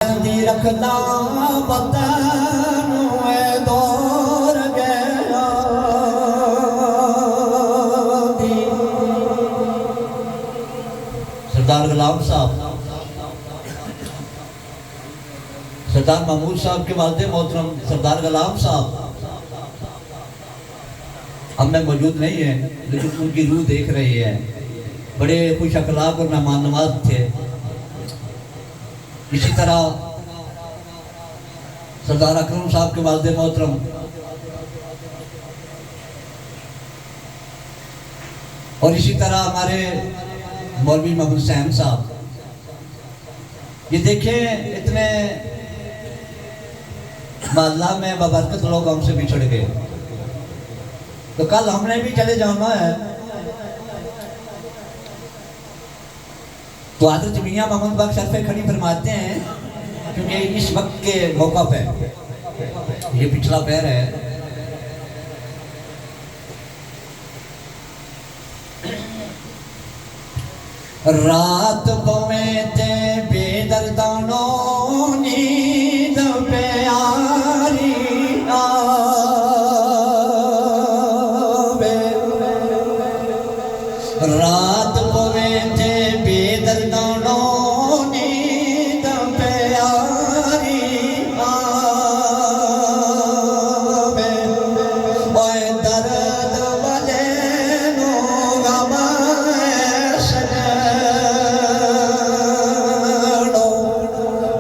रखना वतन दौर गया सरदार गुलाम साहब, सरदार महमूद साहब के वालिद मोहतरम सरदार गुलाम साहब हम में मौजूद नहीं है, लेकिन उनकी रूह देख रही है। बड़े खुश अखलाक और मेहमान नवाज थे। इसी तरह सरदार अकरम साहब के वालिद मोहतरम और इसी तरह हमारे मौलवी मोहम्मद हुसैन साहब, ये देखें इतने मोहल्ला में बबरकत लोग हमसे बिछड़ गए, तो कल हमने भी चले जाना है। तो हज़रत मियां मोहम्मद बख्श शरफ़े खड़ी फरमाते हैं, क्योंकि इस वक्त के मौका पे ये पिछला पैर है, रात पवे ते बेदर्दानो नींद प्यारी रात पवे थे बेदर्दानो नींद प्यारी आवे ओए दर्द वाले नो गम सजनो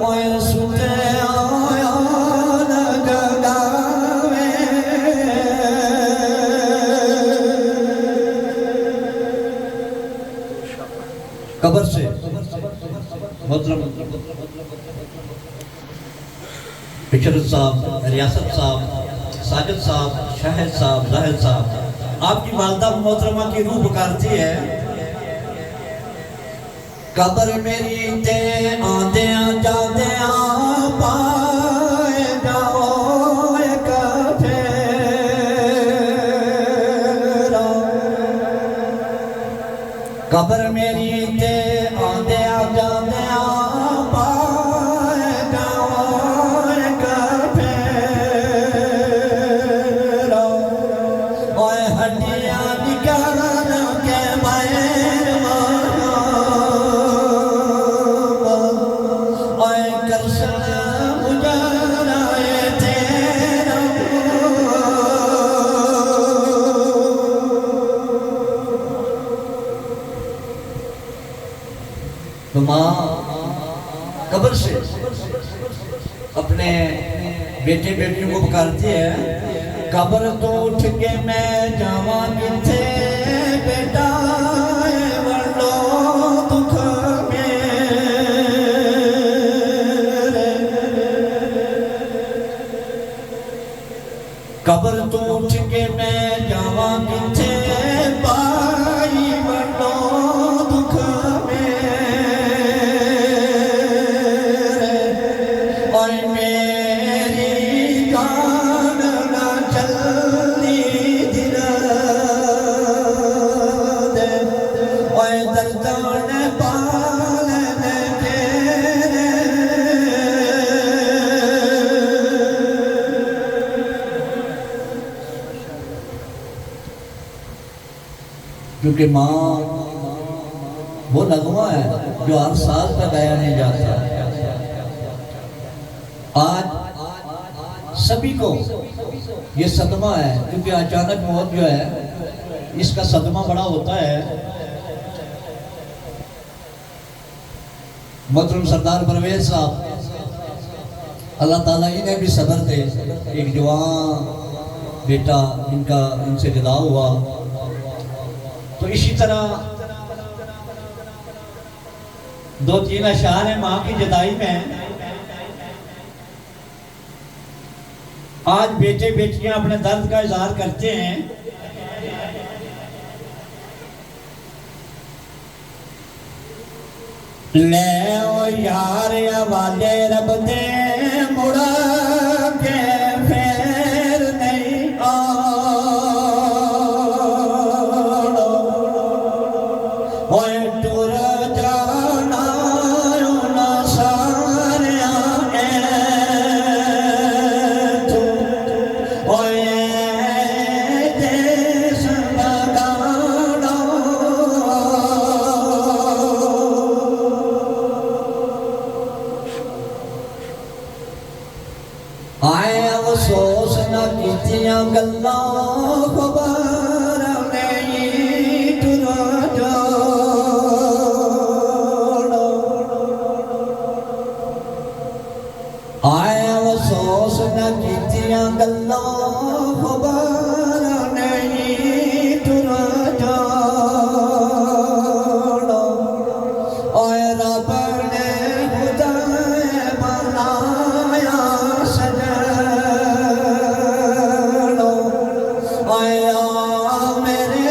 ओए सुते आया लगगावे कब्र से मोहतरम बिशरत साहब, रियासत साहब, साजिद साहब, शाहिद साहब, जाहिद साहब, आपकी वालिदा मोहतरमा की रूह पुकारती है। कब्र मेरी ते आंदे जाते पाए जाओ एक फेरा, कब्र मेरी ते आंदे जाते पाए जाओ एक फेरा, ओए हड्डियां निकाल के बैर मारा, ओए करसन गुजाराए तेरा तो माँ कब्र से अपने बेटे बेटियों को पुकारती है। कब्र तो उठ के मैं जावा किथे बेटा वरनो दुख मेरे, कब्र तो उठ के मैं जावा किथे पाई वरनो दुख क्योंकि माँ वो नगमा है जो हर साल तक गाया नहीं जाता। आज सभी को ये सदमा है, क्योंकि अचानक मौत जो है इसका सदमा बड़ा होता है। मोहतरम सरदार परवेज साहब, अल्लाह ताला इन्हें भी सब्र दे। एक जवान बेटा इनका इनसे जुदा हुआ, तो इसी तरह दो तीन अशार है माँ की जुदाई में। आज बेटे बेटियां अपने दर्द का इजहार करते हैं। ले ओ यार वाले रब दे मुड़ा के फेर नहीं ओए टुर जाना ना सारिया आए अफसोस न कीतियां गल्लां खबर नहीं टुरा जाना। आए अफसोस न कीतियां गल्लां खबर नहीं टुरा जाना। आए रब ने खुदाए बनाया सजनो। आया मेरे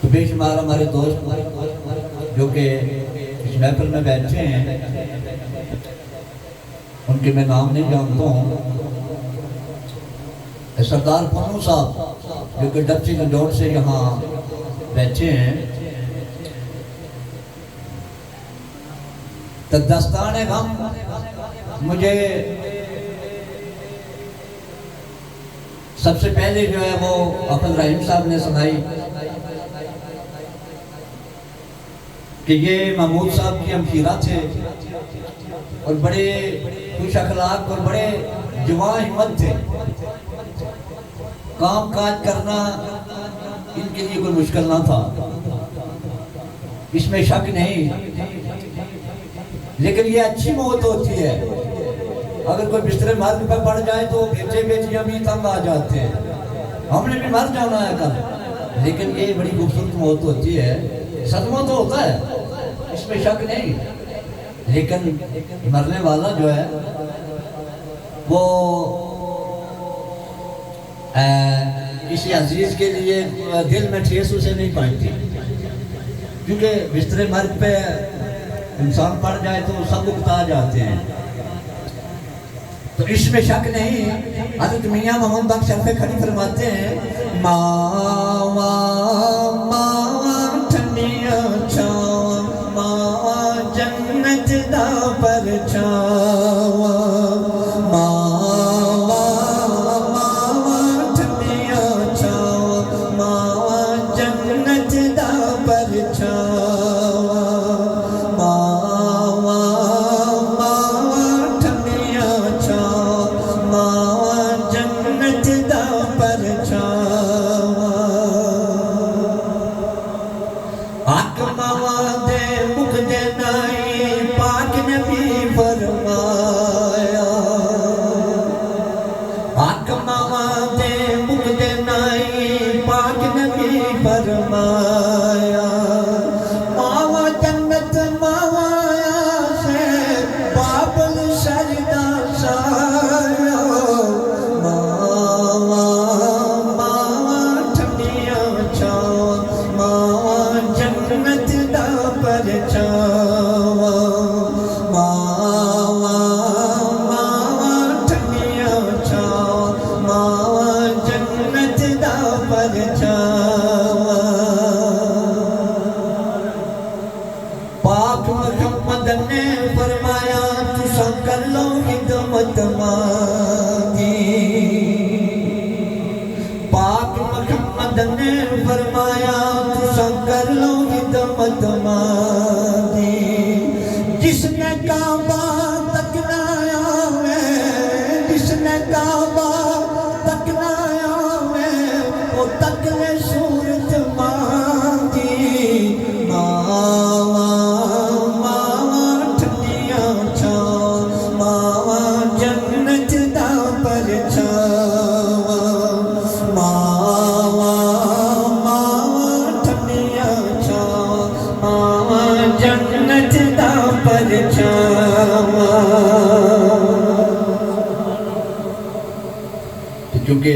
तो बेशुमार हमारे दोस्त जो कि इस महफिल में बैठे हैं, उनके मैं नाम नहीं जानता हूँ। सरदार पन्नू साहब जो कि डप्सी गंजौर से यहाँ बैठे हैं, तो दस्तान गम मुझे सबसे पहले जो है वो अब्दुल रहीम साहब ने सुनाई कि ये महमूद साहब की हमशीरा थे और बड़े खुश अखलाक और बड़े जवां हिम्मत थे। काम काज करना इनके लिए कोई मुश्किल ना था, इसमें शक नहीं। लेकिन ये अच्छी मौत होती है। अगर कोई बिस्तरे मार्ग पर पड़ जाए तो बेटे बेटियां भी तंग आ जाते हैं, हमने भी मर जाना है कल। लेकिन ये बड़ी खूबसूरत मौत होती है। सदमा तो होता है, इसमें शक नहीं, लेकिन मरने वाला जो है वो किसी अजीज के लिए दिल में ठेस उसे नहीं पहुंचती, क्योंकि बिस्तरे मर्ग पे इंसान पड़ जाए तो सब उकता जाते हैं। तो इसमें शक नहीं। हज़रत मियां मोहम्मद बख्श शरफ़े खड़ी फरमाते हैं, मावा मावा ठंडिया छावा, मावा जन्नत दा परछावा। मावा मावा ठंडिया छावा, मावा जन्नत दा परछावा। मावा मावा ठंडिया छावा, मावा जन्नत दा परछावा। हक मावा दे मुख दे नाई पाक नबी फरमाया। हक मावा दे मुख दे नाई पाक नबी फरमाया। मावा जन्नत मावा से बाबल सजदा साया। मावा मावा ठंडिया छावा, मावा जन्नत दा परछावा। मावा मावा ठंडिया छावा, मावा जन्नत दा परछावा। पाक मोहम्मद ने फरमाया तुसा कर लो खिदमत मांगी। पाक मोहम्मद ने फरमाया तुसा कर लो खिदमत मांगी। जिसने काबा तकनाया में, जिसने काबा तकनाया में, वो तकले सूरत मांगी। मावा मावा ठंडिया छावा, मावा जन्नत दा परछावा। मावा मावा ठंडिया छावा, मावा जन्नत दा परछावा। क्योंकि